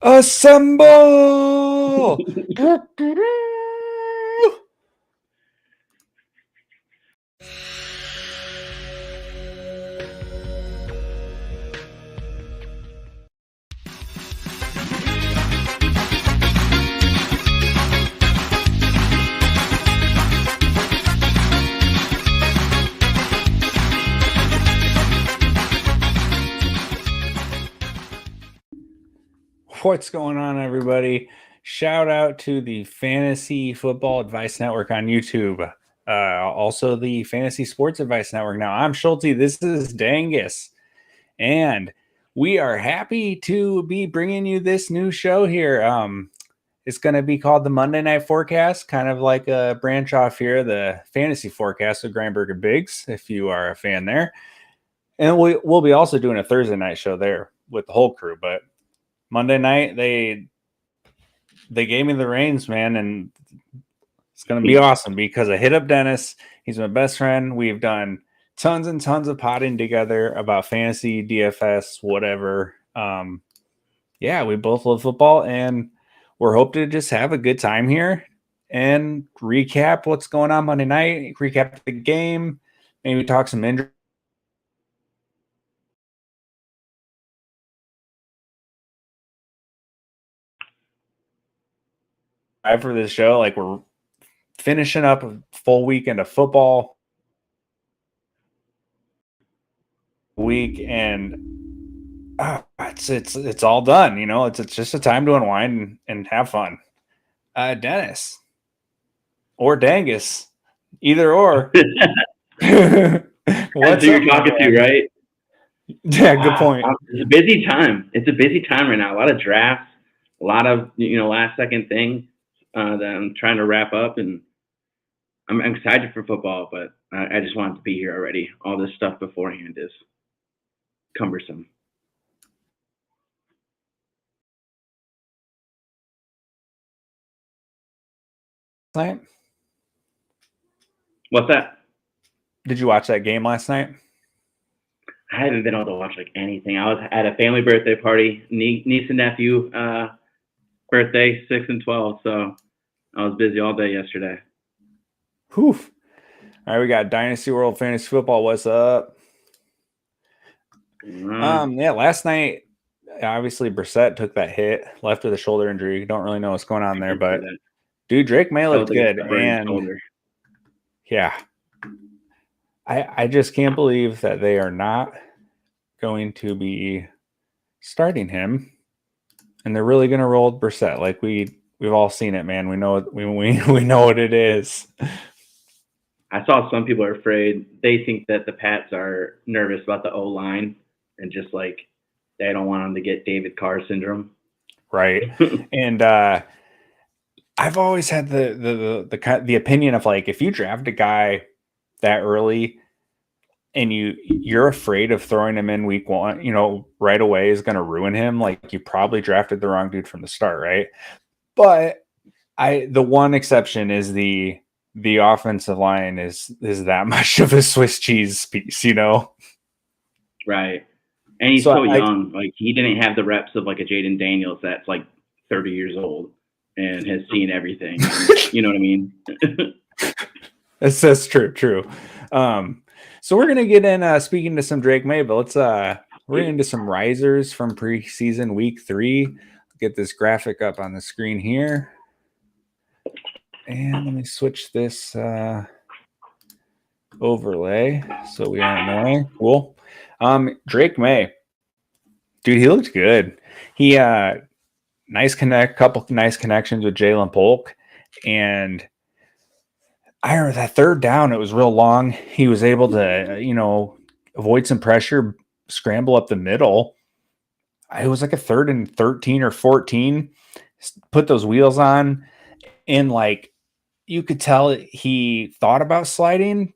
Assemble! What's going on, everybody? Shout out to the Fantasy Football Advice Network on YouTube. Also, the Fantasy Sports Advice Network. Now, I'm Schultzy. This is Dengus. And we are happy to be bringing you this new show here. It's going to be called the Monday Night Forecast, kind of like a branch off here, the Fantasy Forecast with Grindberg and Biggs, if you are a fan there. And we'll be also doing a Thursday night show there with the whole crew. But Monday night, they gave me the reins, man, and it's going to be awesome because I hit up Dennis. He's my best friend. We've done tons and tons of potting together about fantasy, DFS, whatever. Yeah, we both love football, and we're hoping to just have a good time here and recap what's going on Monday night, recap the game, maybe talk some injuries. For this show, like we're finishing up a full weekend of football week, and it's all done. You know, it's just a time to unwind and have fun. Dennis or Dengus, either or. What's who you're talking to, right? Yeah, good point. It's a busy time. It's a busy time right now. A lot of drafts, a lot of last second things that I'm trying to wrap up, and I'm excited for football, but I just wanted to be here already. All this stuff beforehand is cumbersome. Night? What's that? Did you watch that game last night? I haven't been able to watch like anything. I was at a family birthday party, niece and nephew birthday, 6 and 12. So I was busy all day yesterday. Whew. All right, we got Dynasty World Fantasy Football. What's up? Yeah, last night, obviously Brissett took that hit, left with a shoulder injury. Don't really know what's going on there, but dude, Drake May looked good, and yeah, I just can't believe that they are not going to be starting him, and they're really going to roll Brissett. Like we've all seen it, man. We know it. We know what it is. I saw some people are afraid. They think that the Pats are nervous about the O-line and just like they don't want them to get David Carr syndrome. Right. And I've always had the opinion of like, if you draft a guy that early and you're afraid of throwing him in week one, right away is going to ruin him. Like you probably drafted the wrong dude from the start. Right. But the one exception is the offensive line is that much of a Swiss cheese piece, Right. And he's so young. Like he didn't have the reps of like a Jaden Daniels that's like 30 years old and has seen everything. You know what I mean? That's true. So we're gonna get in speaking to some Drake May, but let's we're into some risers from preseason week 3. Get this graphic up on the screen here. And let me switch this overlay so we aren't annoying. Cool. Drake May. Dude, he looked good. He couple nice connections with Jalen Polk. And I remember that third down, it was real long. He was able to, avoid some pressure, scramble up the middle. It was like a 3rd and 13 or 14. Put those wheels on, and like you could tell he thought about sliding,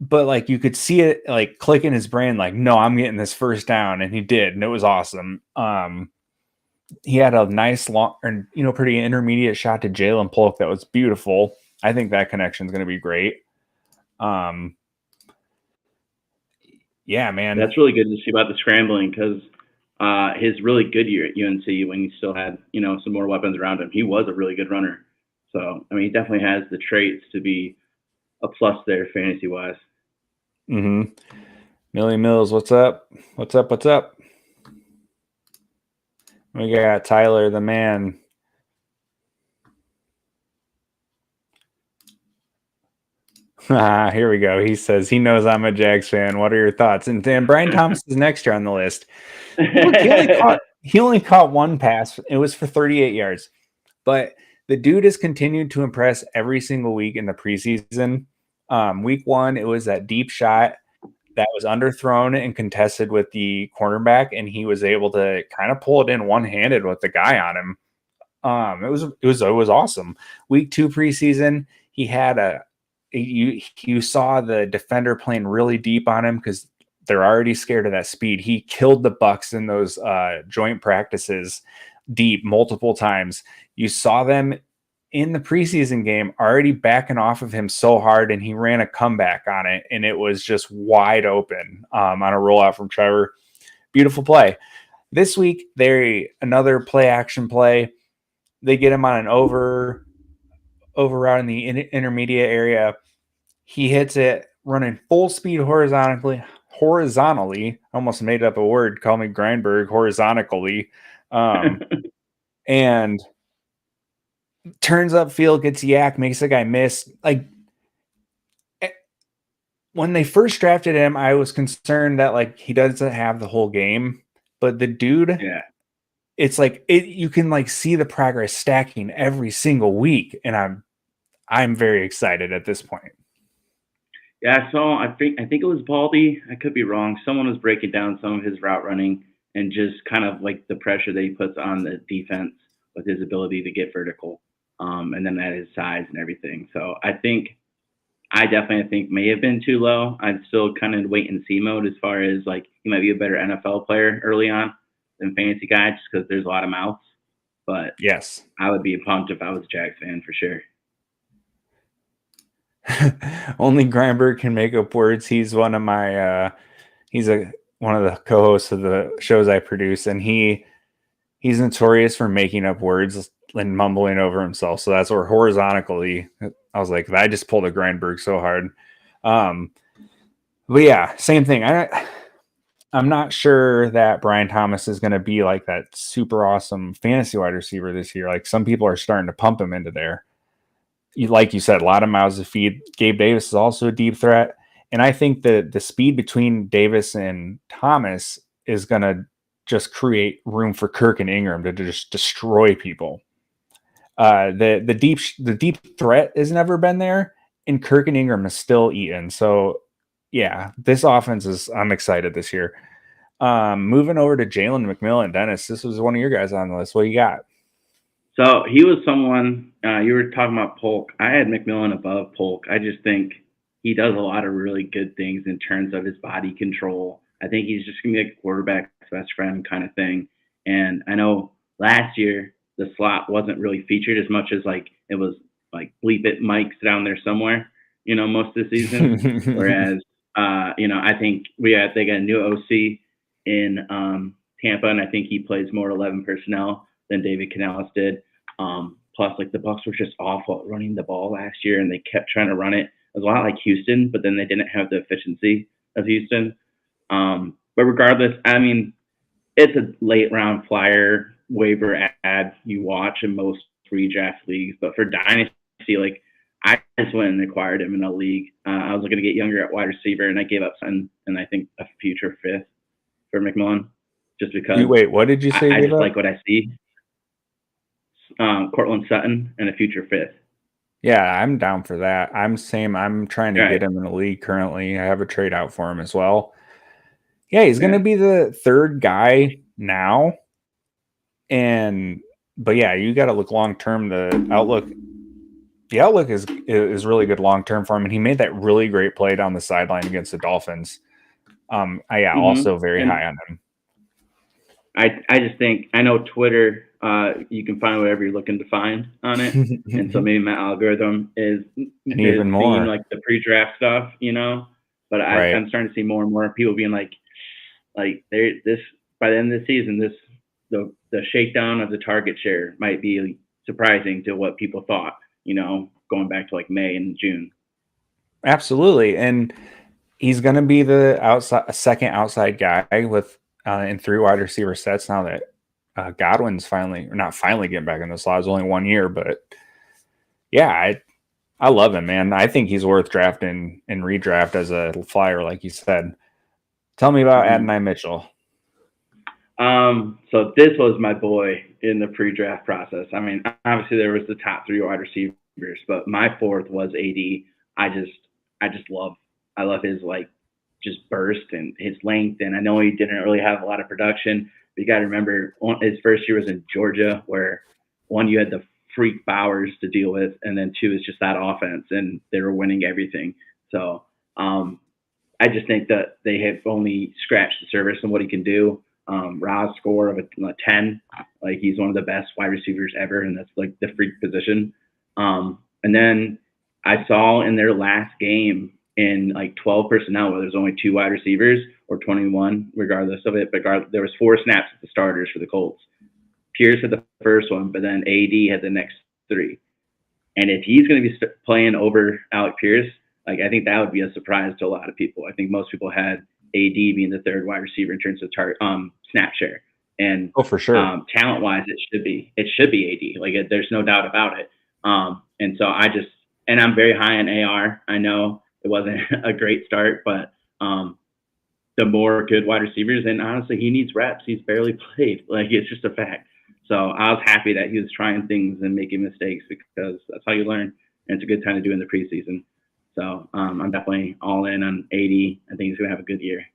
but like you could see it like click in his brain, like, no, I'm getting this first down, and he did, and it was awesome. He had a nice long, pretty intermediate shot to Jalen Polk that was beautiful. I think that connection is going to be great. Yeah, man, that's really good to see about the scrambling because his really good year at UNC when he still had, some more weapons around him. He was a really good runner. So, I mean, he definitely has the traits to be a plus there fantasy-wise. Mm-hmm. Millie Mills, what's up? What's up? What's up? We got Tyler, the man. Here we go. He says he knows I'm a Jags fan. What are your thoughts? And then Brian Thomas is next year on the list. Look, he only caught one pass. It was for 38 yards. But the dude has continued to impress every single week in the preseason. Week 1, it was that deep shot that was underthrown and contested with the cornerback, and he was able to kind of pull it in one-handed with the guy on him. It was awesome. Week 2 preseason, he had you saw the defender playing really deep on him because they're already scared of that speed. He killed the Bucks in those joint practices deep multiple times. You saw them in the preseason game already backing off of him so hard, and he ran a comeback on it, and it was just wide open on a rollout from Trevor. Beautiful play. This week, another play action play. They get him on an over route in the intermediate area. He hits it running full speed horizontally. Almost made up a word. Call me Grindberg. Horizontally. And turns upfield, gets yak, makes the guy miss. Like, when they first drafted him, I was concerned that like he doesn't have the whole game, but the dude, yeah, it's like you can like see the progress stacking every single week, and I'm very excited at this point. Yeah, so I think it was Baldy. I could be wrong. Someone was breaking down some of his route running and just kind of like the pressure that he puts on the defense with his ability to get vertical, and then at his size and everything. So I definitely think may have been too low. I'm still kind of in wait and see mode as far as like he might be a better NFL player early on than fantasy guy just because there's a lot of mouths. But yes, I would be pumped if I was a Jags fan for sure. Only Grindberg can make up words. He's one of my one of the co-hosts of the shows I produce, and he's notorious for making up words and mumbling over himself. So that's where horizontally, I was like, I just pulled a Grindberg so hard. But yeah, same thing. I'm not sure that Brian Thomas is going to be like that super awesome fantasy wide receiver this year. Like some people are starting to pump him into there. Like you said, a lot of mouths to feed. Gabe Davis is also a deep threat. And I think that the speed between Davis and Thomas is going to just create room for Kirk and Ingram to just destroy people. The deep threat has never been there, and Kirk and Ingram is still eating. So, yeah, this offense I'm excited this year. Moving over to Jalen McMillan. Dennis, this was one of your guys on the list. What you got? So he was someone, you were talking about Polk. I had McMillan above Polk. I just think he does a lot of really good things in terms of his body control. I think he's just going to be a quarterback's best friend kind of thing. And I know last year the slot wasn't really featured as much as like it was like bleep it Mike's down there somewhere, most of the season. Whereas, I think they got a new OC in Tampa, and I think he plays more 11 personnel than David Canales did. Plus, like the Bucs were just awful at running the ball last year, and they kept trying to run it. It was a lot like Houston, but then they didn't have the efficiency of Houston. But regardless, I mean, it's a late round flyer waiver ad you watch in most redraft leagues. But for Dynasty, like I just went and acquired him in a league. I was looking to get younger at wide receiver, and I gave up something, and I think a future fifth for McMillan, just because. Wait, what did you say? I just like what I see. Cortland Sutton and a future fifth. Yeah, I'm down for that. I'm trying to get him in the league currently. I have a trade out for him as well. Yeah, he's going to be the third guy now. But yeah, you got to look long term. The outlook is really good long term for him, and he made that really great play down the sideline against the Dolphins. Also very high on him. I just think, I know Twitter, you can find whatever you're looking to find on it. And so maybe my algorithm is even more like the pre-draft stuff, but I'm starting to see more and more people being like this by the end of the season, the shakedown of the target share might be surprising to what people thought. Going back to like May and June. Absolutely, and he's going to be the second outside guy with in 3 wide receiver sets now that Godwin's not finally getting back in the slot. It's only 1 year, but yeah, I love him, man. I think he's worth drafting and redraft as a flyer, like you said. Tell me about Adonai Mitchell. So this was my boy in the pre-draft process. I mean, obviously there was the top 3 wide receivers, but my 4th was AD. I love his just burst and his length. And I know he didn't really have a lot of production, but you got to remember his first year was in Georgia, where 1, you had the freak Bowers to deal with, and then 2 is just that offense, and they were winning everything. So I just think that they have only scratched the surface on what he can do. Ra's score of a 10, like he's one of the best wide receivers ever, and that's like the freak position. And then I saw in their last game in like 12 personnel, where there's only 2 wide receivers, or 21, regardless of it. But there was 4 snaps at the starters for the Colts. Pierce had the first one, but then AD had the next 3. And if he's going to be playing over Alec Pierce, like I think that would be a surprise to a lot of people. I think most people had AD being the 3rd wide receiver in terms of snap share. And for sure, talent wise, it should be AD. Like there's no doubt about it. And so I'm very high on AR. I know it wasn't a great start, but the more good wide receivers, and honestly, he needs reps. He's barely played. Like it's just a fact. So I was happy that he was trying things and making mistakes, because that's how you learn. And it's a good time to do in the preseason. So I'm definitely all in on 80. I think he's going to have a good year.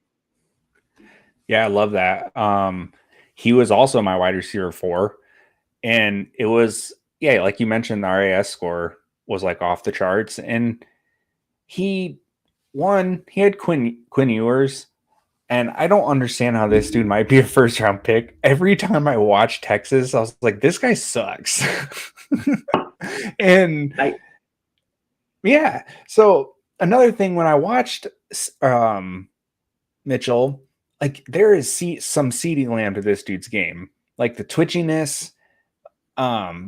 Yeah, I love that. He was also my wide receiver 4. And it was, like you mentioned, the RAS score was like off the charts. And he had Quinn Ewers. And I don't understand how this dude might be a 1st-round pick. Every time I watch Texas, I was like, this guy sucks. And yeah. So another thing, when I watched Mitchell, like there is some seeding land to this dude's game. Like the twitchiness,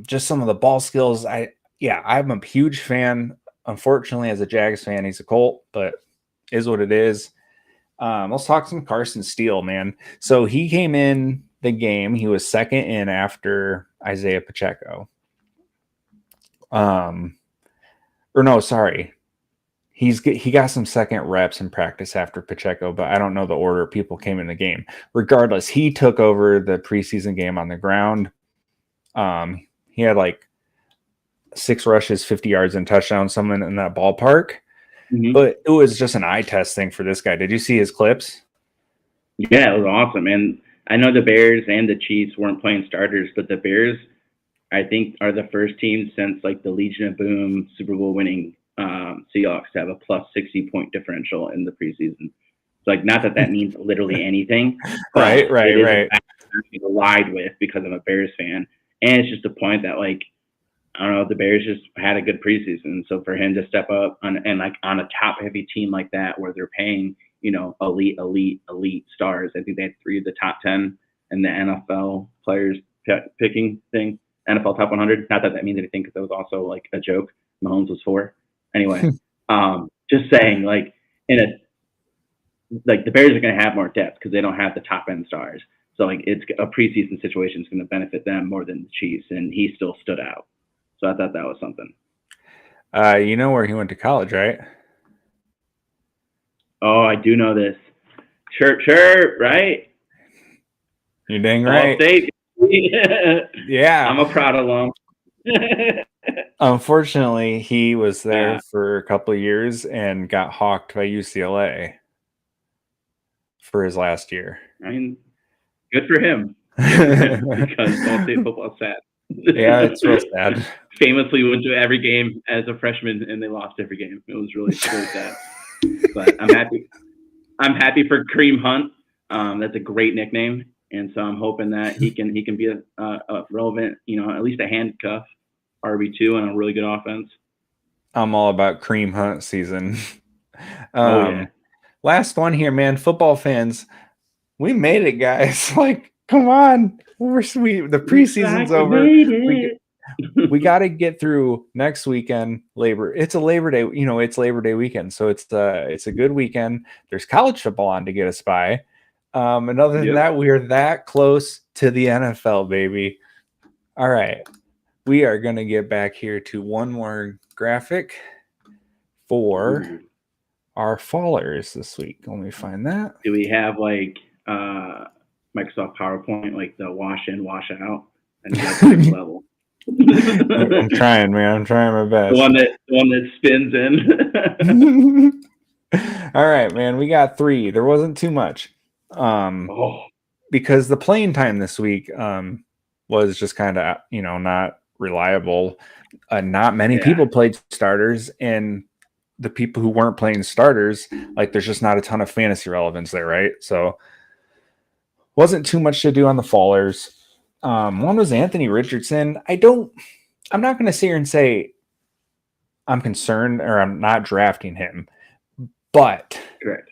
just some of the ball skills. I'm a huge fan. Unfortunately, as a Jags fan, he's a Colt, but is what it is. Let's talk some Carson Steele, man. So he came in the game. He was 2nd in after Isaiah Pacheco. Or no, sorry. He got some 2nd reps in practice after Pacheco, but I don't know the order people came in the game. Regardless, he took over the preseason game on the ground. He had like 6 rushes, 50 yards, and touchdowns, something in that ballpark. Mm-hmm. But it was just an eye test thing for this guy. Did you see his clips? Yeah, it was awesome. And I know the Bears and the Chiefs weren't playing starters, but the Bears, I think, are the first team since like the Legion of Boom Super Bowl winning Seahawks to have a plus 60 point differential in the preseason. So, like, not that means literally anything. right. It is a lied with because I'm a Bears fan. And it's just a point that, like, I don't know, the Bears just had a good preseason. So for him to step up on a top heavy team like that, where they're paying, elite stars. I think they had 3 of the top 10 in the NFL players picking thing, NFL top 100. Not that means anything, because that was also like a joke. Mahomes was 4. Anyway, just saying, like, the Bears are going to have more depth because they don't have the top end stars. So like it's a preseason situation is going to benefit them more than the Chiefs, and he still stood out. So I thought that was something. You know where he went to college, right? Oh, I do know this. Chirp, right? You're dang right. State. Yeah. I'm a proud alum. Unfortunately, he was there for a couple of years and got hawked by UCLA for his last year. I mean, good for him. Because Ball State football is sad. Yeah, it's real sad. Famously went to every game as a freshman, and they lost every game. It was really, really sad. But I'm happy. I'm happy for Kareem Hunt. That's a great nickname, and so I'm hoping that he can be a relevant, at least a handcuff RB2 on a really good offense. I'm all about Kareem Hunt season. Yeah. Last one here, man. Football fans, We made it, guys. Like, come on. We're sweet. The preseason's over. We got to get through next weekend. It's a Labor Day. It's Labor Day weekend, so it's a good weekend. There's college football on to get us by. And other than that, we are that close to the NFL, baby. All right, we are gonna get back here to one more graphic for our fallers this week. Let me find that. Do we have like Microsoft PowerPoint, like the wash in, wash out, and that's next level? I'm trying, man. I'm trying my best. The one that spins in. All right, man. We got 3. There wasn't too much. Because the playing time this week was just kind of not reliable. Not many people played starters, and the people who weren't playing starters, like there's just not a ton of fantasy relevance there, right? So wasn't too much to do on the fallers. One was Anthony Richardson. I'm not going to sit here and say I'm concerned or I'm not drafting him, but correct.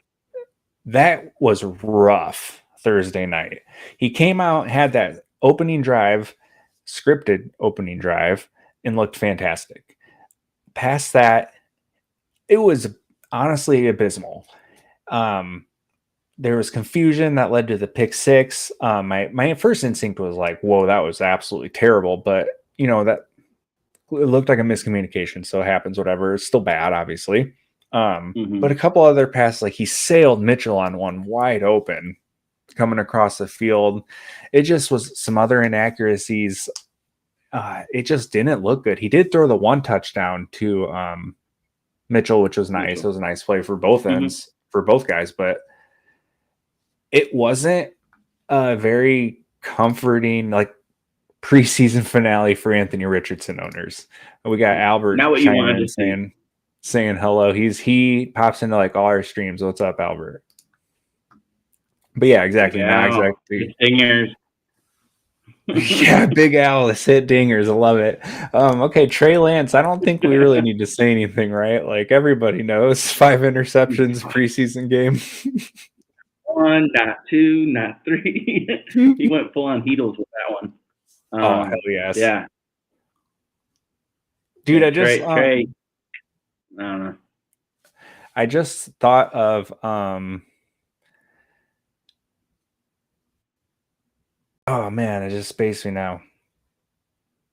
That was rough Thursday night. He came out, had that opening drive, scripted opening drive, and looked fantastic. Past that, it was honestly abysmal. There was confusion that led to the pick 6. My first instinct was like, whoa, that was absolutely terrible. But, that it looked like a miscommunication. So it happens, whatever. It's still bad, obviously. But a couple other passes, like he sailed Mitchell on one wide open coming across the field. It just was some other inaccuracies. It just didn't look good. He did throw the 1 touchdown to Mitchell, which was nice. It was a nice play for both ends, for both guys, but it wasn't a very comforting, like, preseason finale for Anthony Richardson owners. We got Albert saying hello. He pops into like all our streams. What's up, Albert? But yeah, exactly. Not exactly. Dingers. Yeah, Big Al has hit dingers. I love it. Okay, Trey Lance. I don't think we really need to say anything, right? Like everybody knows, 5 interceptions preseason game. 1, not 2, not 3. He went full on Heatles with that one. Oh, hell yes. Yeah. Dude, yeah, I just Trey. I don't know. I just thought of oh man, it just spaced me now.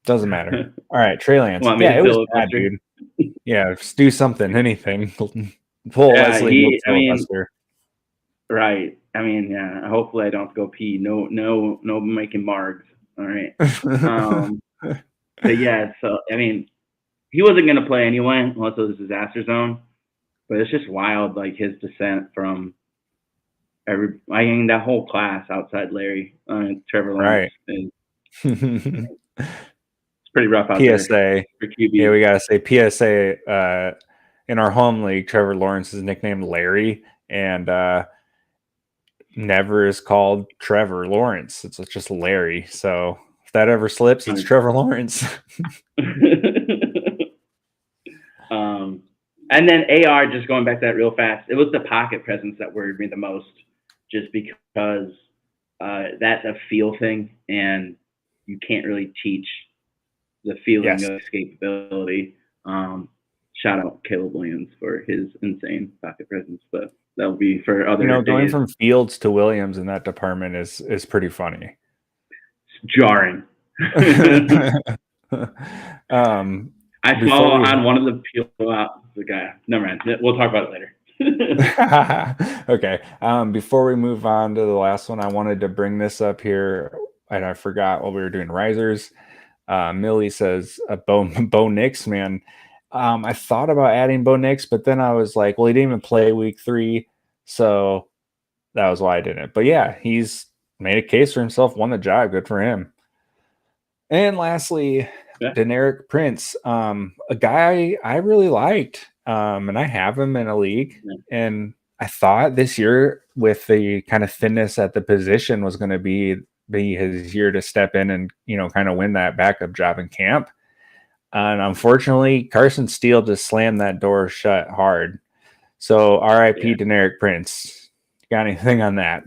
Doesn't matter. All right, Trey Lance. Yeah, it was bad, dude. Yeah, just do something, anything. Pull Leslie filibuster. Right. I mean, yeah. Hopefully, I don't go pee. No making margs. All right. But yeah. So I mean, he wasn't going to play anyway, unless it was disaster zone. But it's just wild, like his descent from that whole class outside Larry, Trevor Lawrence. Right. It's pretty rough out PSA. there for QB. Yeah, we gotta say PSA. In our home league, Trevor Lawrence is nicknamed Larry, and never is called Trevor Lawrence. It's just Larry. So if that ever slips, it's Trevor Lawrence. And then AR, just going back to that real fast, it was the pocket presence that worried me the most, just because that's a feel thing, and you can't really teach the feeling of escapability. Shout out Caleb Williams for his insane pocket presence, but that'll be for other days. Going from Fields to Williams in that department is pretty funny. It's jarring. I saw on one of the the guy. Never mind. We'll talk about it later. Okay. Before we move on to the last one, I wanted to bring this up here, and I forgot while we were doing risers. Millie says, Bo Nix, man. I thought about adding Bo Nix, but then I was like, well, he didn't even play week 3, so that was why I didn't. But yeah, he's made a case for himself, won the job. Good for him. And lastly, Deneric Prince, a guy I really liked, and I have him in a league. And I thought this year, with the kind of thinness at the position, was going to be his year to step in and kind of win that backup job in camp. And unfortunately, Carson Steele just slammed that door shut hard. So R.I.P. Deneric Prince. Got anything on that?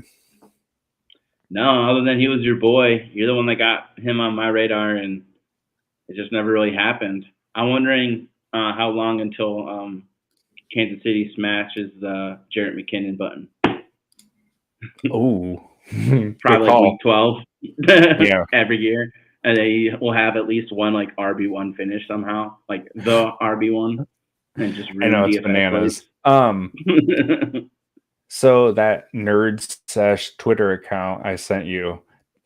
No, other than he was your boy. You're the one that got him on my radar, and it just never really happened. I'm wondering how long until Kansas City smashes the Jarrett McKinnon button. Oh, Probably like week 12 Yeah. every year. And they will have at least one like RB1 finish somehow, like the RB1, and just I know ruin it's DFS bananas. plays. So that nerds / Twitter account I sent you,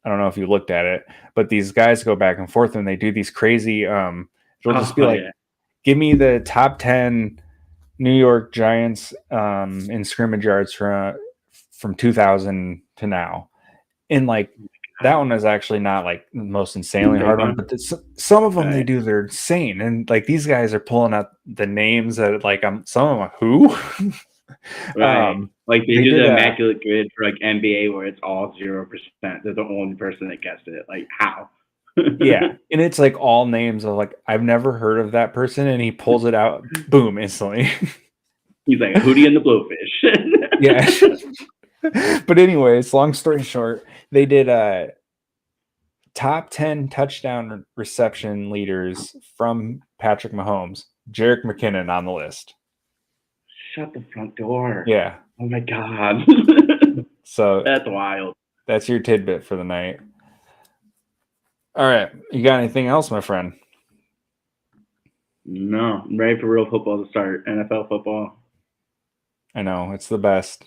I don't know if you looked at it, but these guys go back and forth and they do these crazy. It'll just be like, Yeah. give me the top 10 New York Giants in scrimmage yards from 2000 to now, and like that one is actually not like the most insanely hard one, but some of them they do, they're insane, and like these guys are pulling out the names that like some of them are who. Right. Like they do did the immaculate grid for like NBA where it's all 0%. They're the only person that guessed it. Like how? Yeah, and it's like all names of like I've never heard of that person, and he pulls it out, boom, instantly. He's like a Hootie and the Blowfish. Yeah. But anyways, long story short, they did top 10 touchdown reception leaders from Patrick Mahomes, Jerick McKinnon on the list. Shut the front door. Yeah. Oh my God. So that's wild. That's your tidbit for the night. All right. You got anything else, my friend? No. I'm ready for real football to start. NFL football. I know. It's the best.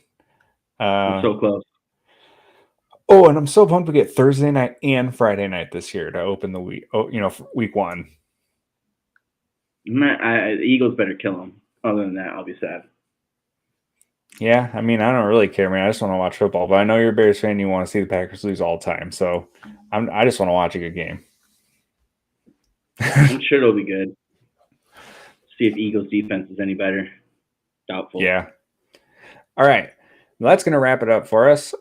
I'm so close. Oh, and I'm so pumped to get Thursday night and Friday night this year to open the week. Oh, week one. The Eagles better kill them. Other than that, I'll be sad. Yeah, I mean, I don't really care, man. I just want to watch football. But I know you're a Bears fan. And you want to see the Packers lose all the time. So I just want to watch a good game. I'm sure it'll be good. See if Eagles defense is any better. Doubtful. Yeah. All right. Well, that's going to wrap it up for us.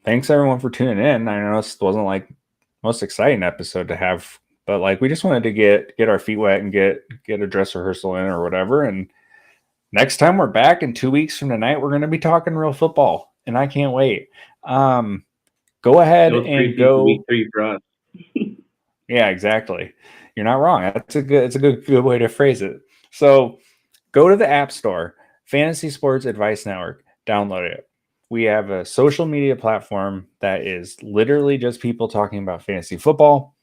Thanks everyone for tuning in. I know this wasn't like most exciting episode to have, but like we just wanted to get our feet wet and get a dress rehearsal in or whatever. And next time we're back in 2 weeks from tonight, we're going to be talking real football, and I can't wait. Go ahead and go week 3 for us. Yeah, exactly. You're not wrong. It's a good way to phrase it. So go to the App Store, Fantasy Sports Advice Network, download it. We have a social media platform that is literally just people talking about fantasy football.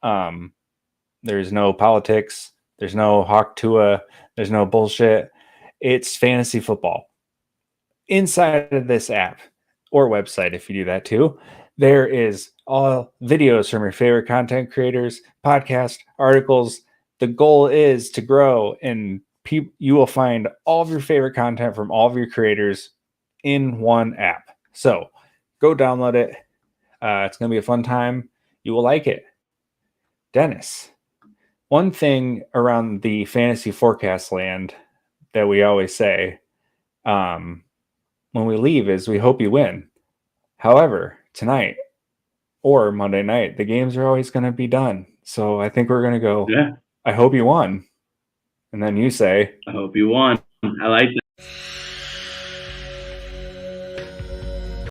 There's no politics. There's no Hawk Tua. There's no bullshit. It's fantasy football. Inside of this app or website, if you do that too, there is all videos from your favorite content creators, podcasts, articles. The goal is to grow, and you will find all of your favorite content from all of your creators in one app. So go download it. It's going to be a fun time. You will like it. Dennis, one thing around the fantasy forecast land that we always say when we leave is we hope you win. However, tonight or Monday night, the games are always going to be done. So I think we're going to go, yeah. I hope you won. And then you say, I hope you won. I like that.